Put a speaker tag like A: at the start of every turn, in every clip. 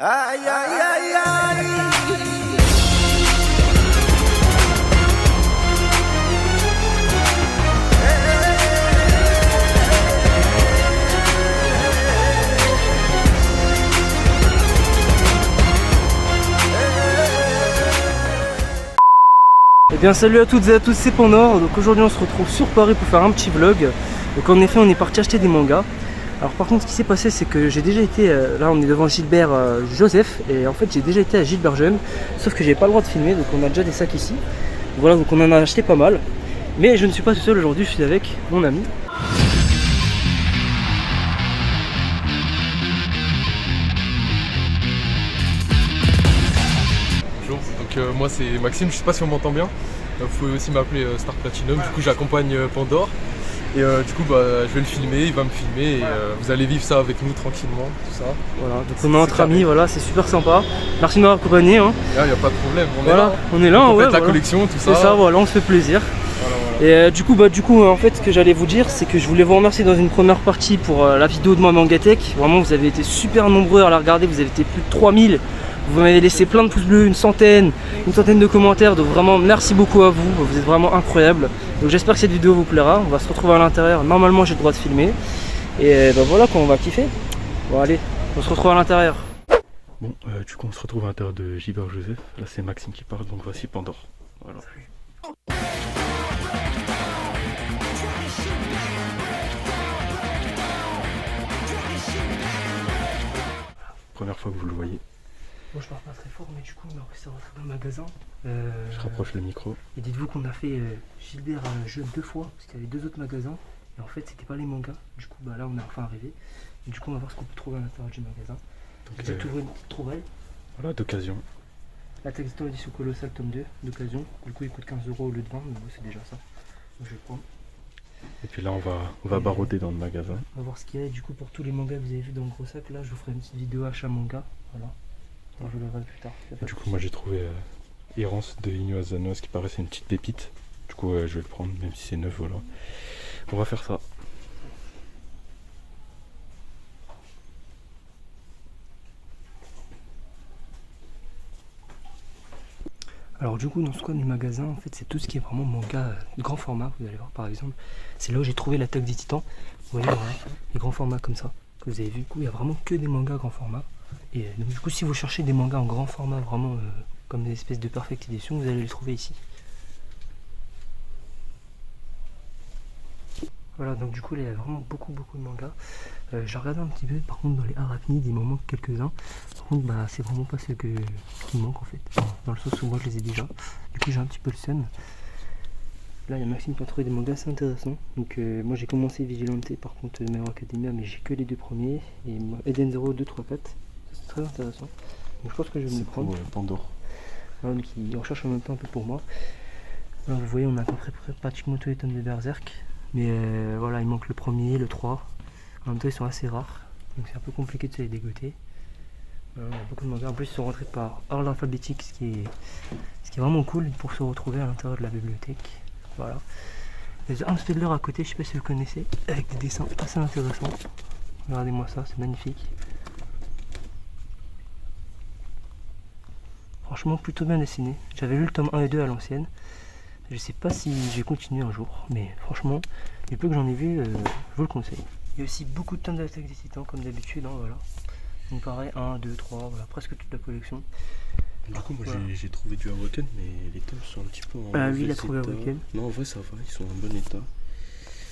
A: Aïe, aïe, aïe, aïe.
B: Eh bien salut à toutes et à tous, c'est Pandore. Donc aujourd'hui on se retrouve sur Paris pour faire un petit vlog. Donc en effet on est parti acheter des mangas. Alors par contre ce qui s'est passé c'est que j'ai déjà été, là on est devant Gilbert Joseph. Et en fait j'ai déjà été à Gilbert Jeune. Sauf que j'ai pas le droit de filmer, donc on a déjà des sacs ici. Voilà, donc on en a acheté pas mal. Mais je ne suis pas tout seul aujourd'hui, je suis avec mon ami.
C: Bonjour, donc moi c'est Maxime, je sais pas si on m'entend bien. Vous pouvez aussi m'appeler Star Platinum, du coup j'accompagne Pandore. Et du coup je vais le filmer, il va me filmer et vous allez vivre ça avec nous tranquillement, tout ça.
B: Voilà, donc on est entre amis, voilà, c'est super sympa. Merci de m'avoir accompagné. Hein.
C: Il n'y a pas de problème, on
B: voilà,
C: est là.
B: On est là,
C: on
B: ouais.
C: fait la collection, tout ça.
B: C'est ça, voilà, on se fait plaisir.
C: Voilà.
B: Et du coup, en fait, ce que j'allais vous dire, c'est que je voulais vous remercier dans une première partie pour la vidéo de moi Mangatech. Vraiment, vous avez été super nombreux à la regarder, vous avez été plus de 3000. Vous m'avez laissé plein de pouces bleus, une centaine de commentaires. Donc vraiment, merci beaucoup à vous, vous êtes vraiment incroyables. Donc j'espère que cette vidéo vous plaira. On va se retrouver à l'intérieur. Normalement, j'ai le droit de filmer. Et ben voilà, quoi, on va kiffer. Bon, allez, on se retrouve à l'intérieur.
D: Bon, du coup on se retrouve à l'intérieur de Gilbert Joseph. Là c'est Maxime qui parle, donc voici Pandore. Voilà. Première fois que vous le voyez.
B: Bon, je parle pas très fort, mais du coup on a réussi à rentrer dans le magasin.
D: Je rapproche le micro.
B: Et dites-vous qu'on a fait Gilbert Jeune 2 fois, parce qu'il y avait 2 autres magasins. Et en fait c'était pas les mangas. Du coup bah là on est enfin arrivé. Et du coup on va voir ce qu'on peut trouver à l'intérieur du magasin. Donc j'ai trouvé une petite trouvaille.
D: Voilà, d'occasion.
B: La Textor édition colossale tome 2 d'occasion. Du coup il coûte 15 € au lieu de 20, mais bon, c'est déjà ça. Donc je vais le prendre.
D: Et puis là on va barouder dans le magasin.
B: On va voir ce qu'il y a. Et du coup pour tous les mangas que vous avez vu dans le gros sac, là je vous ferai une petite vidéo achat manga. Voilà. Et je vous le verrai plus tard.
D: Et du coup moi j'ai trouvé Errance de Inyo Asano, ce qui paraissait une petite pépite. Du coup je vais le prendre, même si c'est neuf, voilà. On va faire ça.
B: Alors du coup dans ce coin du magasin en fait c'est tout ce qui est vraiment manga de grand format. Vous allez voir par exemple, c'est là où j'ai trouvé l'attaque des titans. Vous voyez voilà, les grands formats comme ça que vous avez vu. Du coup il y a vraiment que des mangas grand format. Et donc du coup si vous cherchez des mangas en grand format vraiment comme des espèces de perfect edition, vous allez les trouver ici. Voilà, donc du coup il y a vraiment beaucoup de mangas. J'ai regardé un petit peu, par contre dans les arachnides il m'en manque quelques-uns. Par contre bah c'est vraiment pas ceux qui me manquent en fait. Dans le sens où moi je les ai déjà. Du coup j'ai un petit peu le seum. Là il y a Maxime qui a trouvé des mangas assez intéressants. Donc moi j'ai commencé Vigilante par contre My Hero Academia, mais j'ai que les 2 premiers. Et moi, Eden Zero 2, 3, 4. Ça c'est très intéressant. Donc je pense que je vais me le prendre.
D: Pour Pandore.
B: Voilà, donc il recherche en même temps un peu pour moi. Là vous voyez on a à peu près pratiquement tous les tomes de Berserk. Mais voilà, il manque le premier, le 3. En même temps, ils sont assez rares. Donc c'est un peu compliqué de se les dégoter. Voilà, il y a beaucoup de mangas. En plus, ils sont rentrés par ordre alphabétique, ce qui est vraiment cool pour se retrouver à l'intérieur de la bibliothèque. Voilà. Il y a un Spedler à côté, je sais pas si vous le connaissez, avec des dessins assez intéressants. Regardez-moi ça, c'est magnifique. Franchement, plutôt bien dessiné. J'avais lu le tome 1 et 2 à l'ancienne. Je sais pas si je vais continuer un jour, mais franchement, du peu que j'en ai vu, je vous le conseille. Il y a aussi beaucoup de tomes d'Attaque des Titans, comme d'habitude, hein, voilà. Donc pareil, 1, 2, 3, voilà, presque toute la collection.
D: Du coup moi
B: voilà.
D: j'ai trouvé du Awaken, mais les tomes sont un petit peu en
B: Ah oui, il a trouvé
D: état.
B: Awaken.
D: Non en vrai ça va, ils sont en bon état.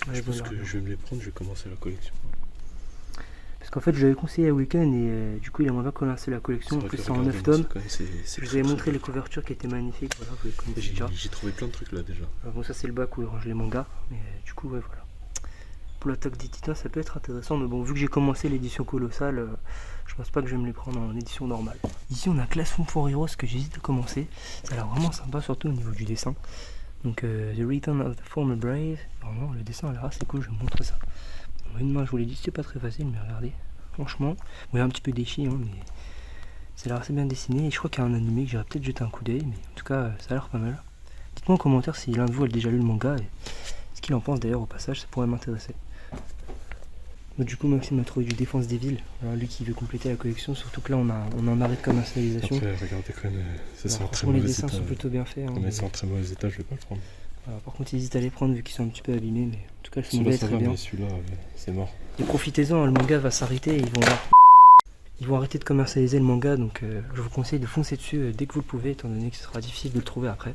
B: Ouais,
D: Je pense
B: voilà.
D: que je vais me les prendre, je vais commencer la collection.
B: Parce qu'en fait, je l'avais conseillé à Weekend et du coup, il aimerait bien commencer la collection. En plus, c'est en 9 tomes. Je vous avais montré les couvertures qui étaient magnifiques. Voilà, vous les connaissez déjà.
D: J'ai trouvé plein de trucs là déjà.
B: Bon, ça, c'est le bac où il range les mangas. Mais du coup, ouais, voilà. Pour l'attaque des titans, ça peut être intéressant. Mais bon, vu que j'ai commencé l'édition colossale, je pense pas que je vais me les prendre en édition normale. Ici, on a Classroom for Heroes que j'hésite à commencer. Ça a l'air vraiment sympa, surtout au niveau du dessin. Donc, The Return of the Former Brave. Vraiment, le dessin a l'air assez cool. Je vous montre ça. Bon, une main, je vous l'ai dit, c'est pas très facile, mais regardez. Franchement, il est un petit peu déchi, hein, mais ça a l'air assez bien dessiné. Et je crois qu'il y a un animé que j'irai peut-être jeter un coup d'œil, mais en tout cas, ça a l'air pas mal. Dites-moi en commentaire si l'un de vous a déjà lu le manga et ce qu'il en pense d'ailleurs au passage, ça pourrait m'intéresser. Donc, du coup, Maxime a trouvé du Défense des Villes. Voilà, lui qui veut compléter la collection, surtout que là on est en arrêt de commercialisation.
D: Après, regardez quand même, ça c'est
B: Alors,
D: en très
B: franchement, les
D: mauvais
B: dessins
D: état.
B: sont plutôt bien faits. Hein,
D: Mais c'est en très mauvais état, je vais pas le prendre.
B: voilà, par contre, hésite à les prendre vu qu'ils sont un petit peu abîmés, mais en tout cas, le manga
D: Celui-là
B: est
D: ça
B: très
D: va,
B: bien.
D: mais celui-là, c'est mort.
B: Et profitez-en, hein, le manga va s'arrêter et ils vont arrêter de commercialiser le manga, donc je vous conseille de foncer dessus dès que vous le pouvez, étant donné que ce sera difficile de le trouver après.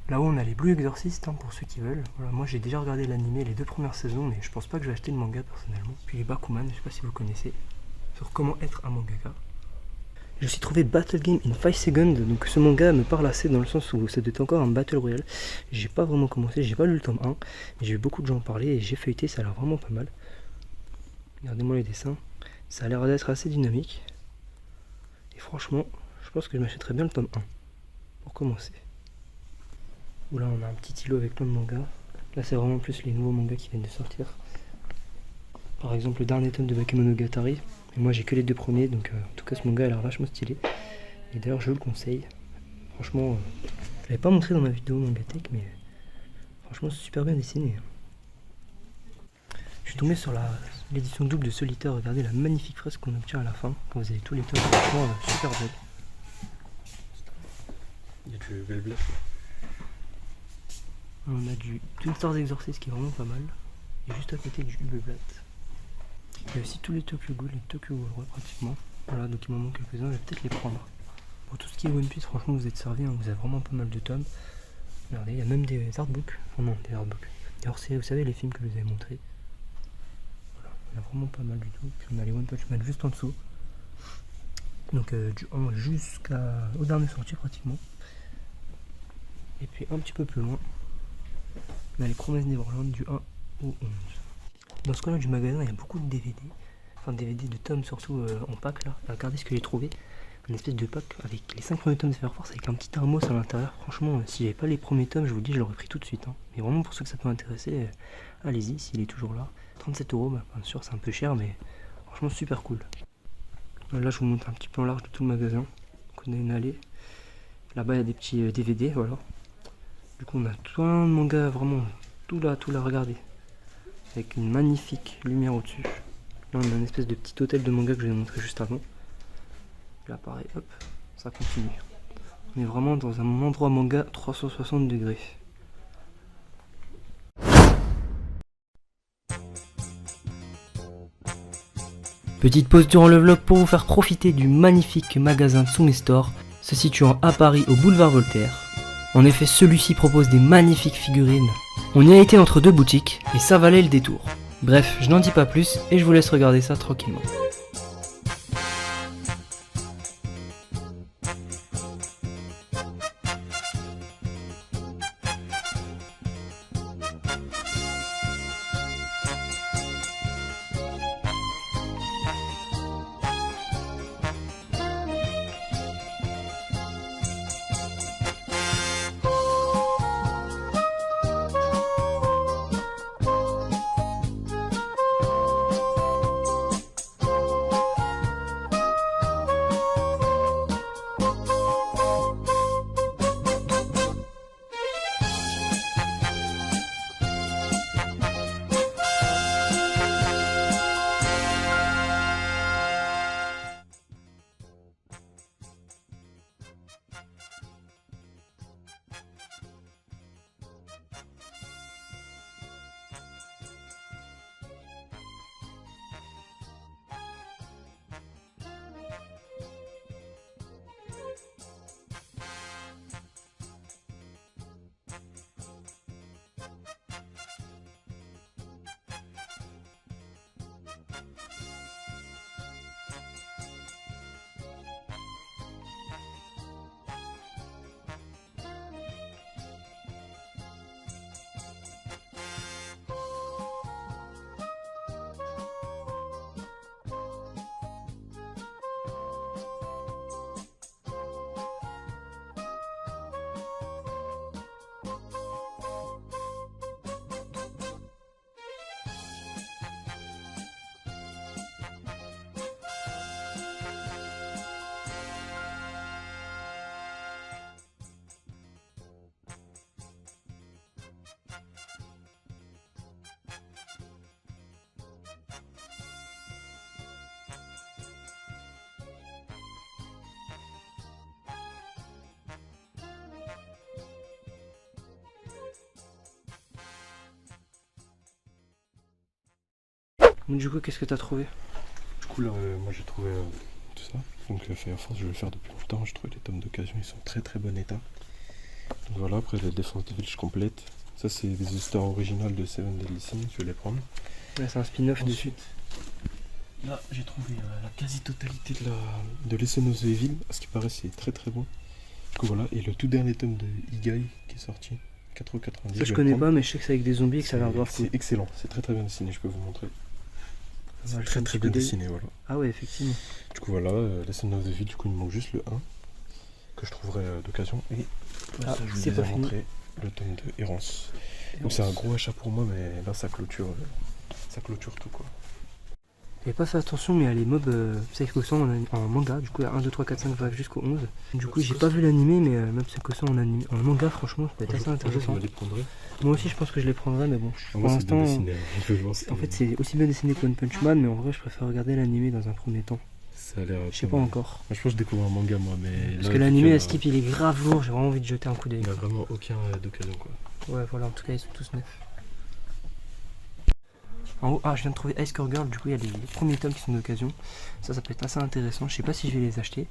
B: Là-haut, on a les Blue Exorcist hein, pour ceux qui veulent. Voilà, moi j'ai déjà regardé l'animé les 2 premières saisons, mais je pense pas que je vais acheter le manga personnellement. Puis les Bakuman, je sais pas si vous connaissez, sur comment être un mangaka. J'ai aussi trouvé Battle Game in 5 Seconds, donc ce manga me parle assez dans le sens où ça doit être encore un Battle Royale. J'ai pas vraiment commencé, j'ai pas lu le tome 1, mais j'ai vu beaucoup de gens en parler et j'ai feuilleté, ça a l'air vraiment pas mal. Regardez-moi les dessins, ça a l'air d'être assez dynamique. Et franchement, je pense que je m'achèterais bien le tome 1, pour commencer. Où là on a un petit îlot avec plein de mangas. Là c'est vraiment plus les nouveaux mangas qui viennent de sortir. Par exemple le dernier tome de Bakemonogatari. Et moi j'ai que les 2 premiers, donc en tout cas ce manga a l'air vachement stylé. Et d'ailleurs je le conseille. Franchement, je l'avais pas montré dans ma vidéo Mangatech, mais franchement c'est super bien dessiné. Je suis tombé sur l'édition double de Solitaire. Regardez la magnifique fresque qu'on obtient à la fin. Quand vous avez tous les tomes, franchement super belle.
D: Il y a du Velvet.
B: On a du Twin Stars Exorcist qui est vraiment pas mal. Et juste à côté du Ubeblatt. Il y a aussi tous les Tokyo Ghoul, les Tokyo Ghoul pratiquement. Voilà, donc il m'en manque quelques-uns, je vais peut-être les prendre. Pour tout ce qui est One Piece, franchement vous êtes servi, hein, vous avez vraiment pas mal de tomes. Regardez, il y a même des artbooks. Oh non, des artbooks. Des hors-séries, vous savez les films que je vous avais montrés. Voilà, il y en a vraiment pas mal du tout. Puis on a les One Punch Man juste en dessous. Donc du 1 jusqu'au dernier sorti pratiquement. Et puis un petit peu plus loin, on a les Promesses Neverland du 1 au 11. Dans ce coin-là du magasin, il y a beaucoup de DVD. Enfin, DVD de tomes surtout en pack là. Regardez ce que j'ai trouvé. Une espèce de pack avec les 5 premiers tomes de Super Force avec un petit thermos à l'intérieur. Franchement, si j'avais pas les premiers tomes, je vous dis, je l'aurais pris tout de suite. Hein. Mais vraiment, pour ceux que ça peut intéresser, allez-y s'il est toujours là. 37 €, bah, bien sûr, c'est un peu cher, mais franchement, super cool. Là, je vous montre un petit peu en large de tout le magasin. Donc, on a une allée. Là-bas, il y a des petits DVD, voilà. Du coup, on a plein de mangas, vraiment tout là, regardez. Avec une magnifique lumière au-dessus. Là, on a une espèce de petit hôtel de manga que je vous ai montré juste avant. Là, pareil, hop, ça continue. On est vraiment dans un endroit manga 360 degrés. Petite pause durant le vlog pour vous faire profiter du magnifique magasin Tsume Store, se situant à Paris au boulevard Voltaire. En effet, celui-ci propose des magnifiques figurines. On y a été entre 2 boutiques et ça valait le détour. Bref, je n'en dis pas plus et je vous laisse regarder ça tranquillement. Du coup, qu'est-ce que t'as trouvé?
D: Du coup, là, moi j'ai trouvé tout ça. Donc, Fire Force, je vais le faire depuis longtemps. Je trouve les tomes d'occasion, ils sont en très très bon état. Donc, voilà, après, la défense de ville, je complète. Ça, c'est des histoires originales de Seven Deadly Sins, je vais les prendre.
B: Ouais, c'est un spin-off dessus.
D: Ensuite, là, j'ai trouvé la quasi-totalité de Lesson of the Evil. À ce qui paraît, c'est très très bon. Du coup, voilà. Et le tout dernier tome de Igai qui est sorti, 4,90.
B: Ça, je connais pas, mais je sais que c'est avec des zombies et que ça a l'air grave cool.
D: C'est excellent, c'est très très bien dessiné, je peux vous montrer.
B: On va
D: C'est
B: le
D: très
B: faire un
D: très
B: petit
D: bien
B: coup d'œil.
D: dessiné, voilà.
B: Ah ouais, effectivement.
D: Du coup, voilà, Lesson of the Evil, du coup, il me manque juste le 1 que je trouverai d'occasion. Et
B: Ah,
D: ça, je
B: c'est
D: vous
B: pas
D: ai
B: fini.
D: montré le tome de Errance. Donc, c'est un gros achat pour moi, mais là, ça clôture tout, quoi.
B: J'avais pas fait attention, mais il y a les mobs Psycho-100 en manga. Du coup, il y a 1, 2, 3, 4, 5, bref, jusqu'au 11. Du coup, j'ai pas vu l'animé, mais même Psycho-100 en manga, franchement, ça peut être assez intéressant.
D: Je les prendrai.
B: Moi aussi, je pense que je les prendrai, mais bon,
D: En
B: pour
D: vrai, c'est bien
B: l'instant.
D: dessiné. Je vais voir
B: En fait, c'est aussi bien dessiné que One Punch Man, mais en vrai, je préfère regarder l'animé dans un premier temps.
D: ça a l'air.
B: Je sais pas encore.
D: Moi, je pense que je découvre un manga, moi, mais.
B: Parce
D: là,
B: que l'animé,
D: il
B: à Skip, il est grave lourd, j'ai vraiment envie de jeter un coup d'œil.
D: n'y a vraiment aucun d'occasion, quoi.
B: Ouais, voilà, en tout cas, ils sont tous neufs. En haut, je viens de trouver Ice Core Girl, du coup, il y a les premiers tomes qui sont d'occasion. Ça peut être assez intéressant. Je sais pas si je vais les acheter.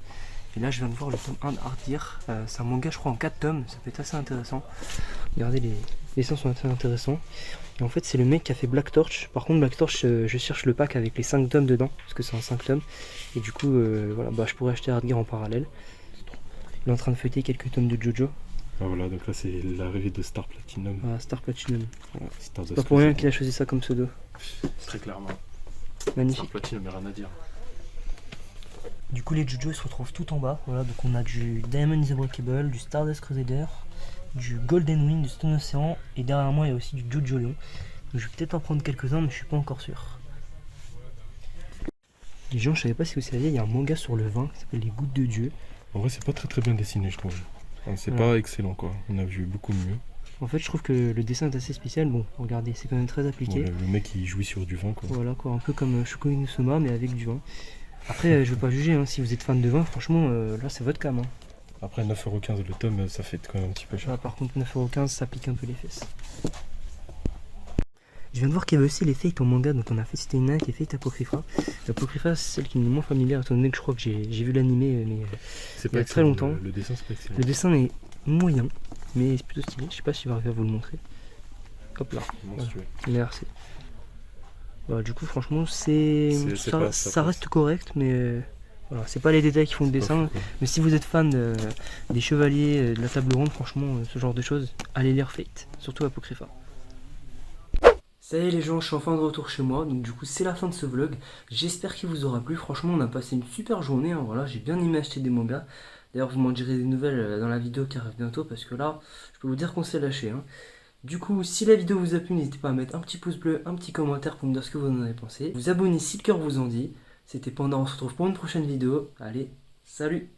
B: Et là, je viens de voir le tome 1 d'Ardir. C'est un manga, je crois, en 4 tomes. Ça peut être assez intéressant. Regardez, les dessins sont assez intéressants. Et en fait, c'est le mec qui a fait Black Torch. Par contre, Black Torch, je cherche le pack avec les 5 tomes dedans, parce que c'est en 5 tomes. Et du coup, voilà, je pourrais acheter Ardir en parallèle. Il est en train de feuilleter quelques tomes de Jojo.
D: Ah, voilà, donc là, c'est l'arrivée de Star Platinum.
B: Voilà, Star Platinum.
D: Voilà, Star
B: C'est pas pour rien qu'il a choisi ça comme pseudo.
D: Très clairement.
B: Magnifique.
D: Star Platinum, mais rien à dire.
B: Du coup, les Jojo ils se retrouvent tout en bas. Voilà, donc on a du Diamond is Unbreakable, du Stardust Crusader, du Golden Wind, du Stone Ocean, et derrière moi il y a aussi du Jojo Lion. Donc, je vais peut-être en prendre quelques-uns, mais je suis pas encore sûr. Les gens, je savais pas si vous saviez, il y a un manga sur le vin qui s'appelle Les Gouttes de Dieu.
D: En vrai, c'est pas très très bien dessiné, je trouve. Enfin, c'est
B: Ouais.
D: pas excellent, quoi. On a vu beaucoup mieux.
B: En fait, je trouve que le dessin est assez spécial. Bon, regardez, c'est quand même très
D: Bon,
B: appliqué.
D: le mec, il jouit sur du vin, quoi.
B: Voilà quoi, un peu comme Shoko Inusuma, mais avec du vin. Après, je veux pas juger, hein, si vous êtes fan de vin, franchement, là c'est votre cam. Hein.
D: Après, 9,15€ le tome, ça fait quand même un petit peu cher.
B: Là, par contre, 9,15€, ça pique un peu les fesses. Je viens de voir qu'il y avait aussi les Fate en manga, donc on a fait Stay Night et Fate Apocrypha. L'Apocrypha, c'est celle qui m'est moins familière, étant donné que je crois que j'ai vu l'animé, mais
D: C'est
B: il y a très
D: excellent,
B: longtemps.
D: Le dessin, c'est pas excellent.
B: le dessin est moyen, mais c'est plutôt stylé. Je sais pas si je vais arriver à vous le montrer. Hop là,
D: Monstrueux.
B: merci. Voilà, du coup, franchement, c'est
D: C'est
B: ça,
D: pas-
B: ça
D: ça
B: reste correct, mais voilà, c'est pas les détails qui font le
D: Pas
B: dessin.
D: fou, quoi.
B: Mais si vous êtes fan des chevaliers, de la table ronde, franchement, ce genre de choses, allez lire Fate, surtout Apocrypha. Ça y est les gens, je suis enfin de retour chez moi, donc du coup c'est la fin de ce vlog. J'espère qu'il vous aura plu, franchement on a passé une super journée, hein, voilà, j'ai bien aimé acheter des mangas. D'ailleurs vous m'en direz des nouvelles dans la vidéo qui arrive bientôt, parce que là, je peux vous dire qu'on s'est lâché. Hein. Du coup, si la vidéo vous a plu, n'hésitez pas à mettre un petit pouce bleu, un petit commentaire pour me dire ce que vous en avez pensé. Vous abonnez si le cœur vous en dit. C'était Panda, on se retrouve pour une prochaine vidéo. Allez, salut!